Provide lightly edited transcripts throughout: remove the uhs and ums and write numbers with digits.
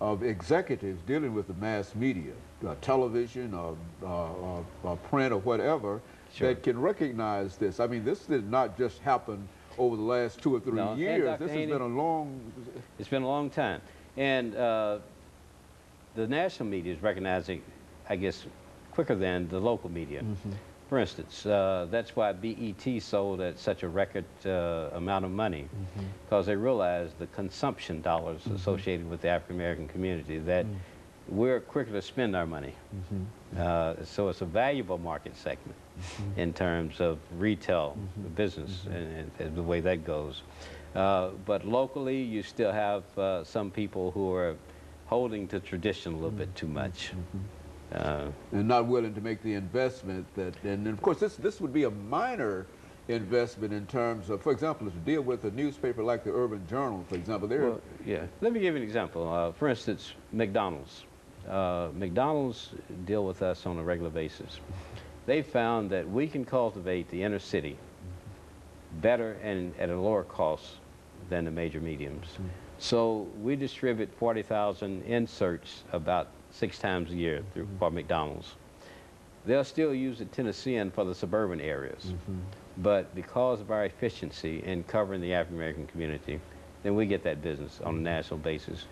of executives dealing with the mass media, television, print, or whatever, that can recognize this. I mean, this did not just happen over the last 2 or 3 years. This has been a long... It's been a long time. And the national media is recognizing, I guess, quicker than the local media. For instance, that's why BET sold at such a record amount of money, because they realized the consumption dollars associated with the African American community, that we're quicker to spend our money. So it's a valuable market segment in terms of retail business and the way that goes. But locally, you still have some people who are holding to tradition a little bit too much. And not willing to make the investment that, and of course this would be a minor investment in terms of, for example, to deal with a newspaper like the Urban Journal, for example. Let me give you an example. For instance, McDonald's. McDonald's deal with us on a regular basis. They found that we can cultivate the inner city better and at a lower cost than the major mediums. So we distribute 40,000 inserts about 6 times a year for McDonald's. They'll still use the Tennessean for the suburban areas, but because of our efficiency in covering the African American community, then we get that business on a national basis.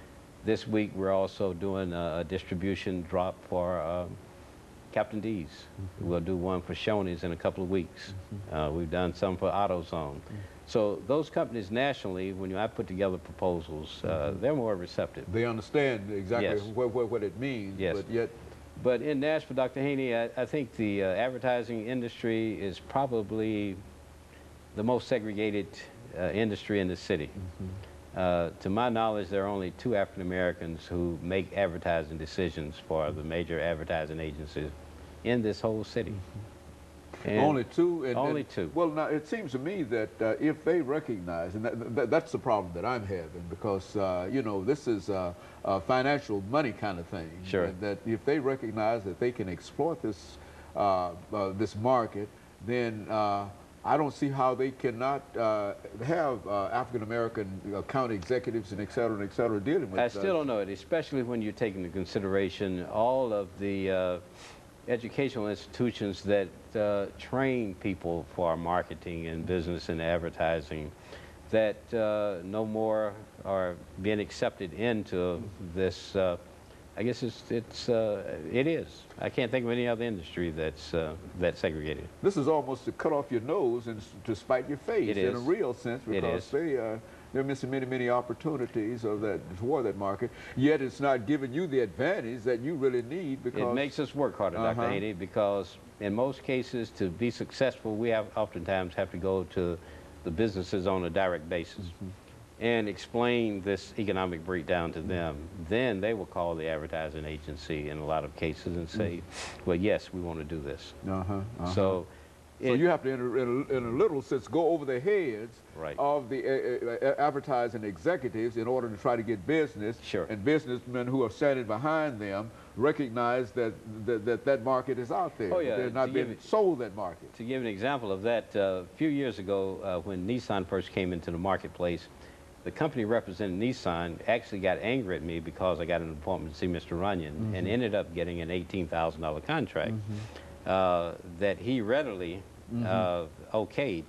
This week we're also doing a distribution drop for Captain D's. We'll do one for Shoney's in a couple of weeks. We've done some for AutoZone. So those companies nationally, when I put together proposals, they're more receptive. They understand exactly what it means, but yet... But in Nashville, Dr. Haney, I think the advertising industry is probably the most segregated industry in the city. To my knowledge, there are only 2 African Americans who make advertising decisions for the major advertising agencies in this whole city. Only 2? Only 2. Well, now, it seems to me that if they recognize, and that's the problem that I'm having, because, you know, this is a financial money kind of thing. Sure. That if they recognize that they can exploit this, this market, then I don't see how they cannot have African-American county executives and et cetera, dealing with I still don't know it, especially when you take into consideration all of the educational institutions that train people for marketing and business and advertising, that no more are being accepted into this. I guess it is. I can't think of any other industry that's segregated. This is almost to cut off your nose and to spite your face in a real sense, because they're missing many opportunities of toward that market. Yet it's not giving you the advantage that you really need, because it makes us work harder, Dr. Haney, because in most cases, to be successful, we oftentimes have to go to the businesses on a direct basis and explain this economic breakdown to them. Then they will call the advertising agency in a lot of cases and say, well, yes, we want to do this. So you have to, in a literal sense, go over the heads of the advertising executives in order to try to get business. And businessmen who are standing behind them recognize that that market is out there. They're not being sold that market. To give an example of that, a few years ago, when Nissan first came into the marketplace, the company representing Nissan actually got angry at me because I got an appointment to see Mr. Runyon and ended up getting an $18,000 contract that he readily okayed,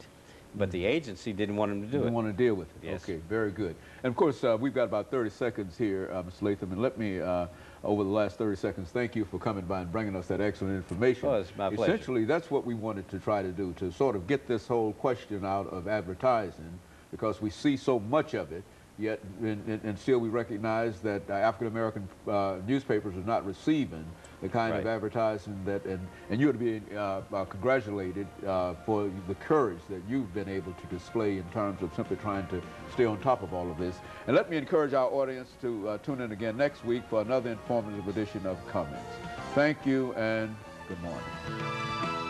but the agency didn't want him to do it. Didn't want to deal with it. Okay, very good. And of course, we've got about 30 seconds here, Mr. Latham, and let me, over the last 30 seconds, thank you for coming by and bringing us that excellent information. Oh, it's my pleasure. Essentially, that's what we wanted to try to do, to sort of get this whole question out of advertising, because we see so much of it, yet and still we recognize that African-American newspapers are not receiving the kind of advertising that, and you ought to be congratulated for the courage that you've been able to display in terms of simply trying to stay on top of all of this. And let me encourage our audience to tune in again next week for another informative edition of Comments. Thank you and good morning.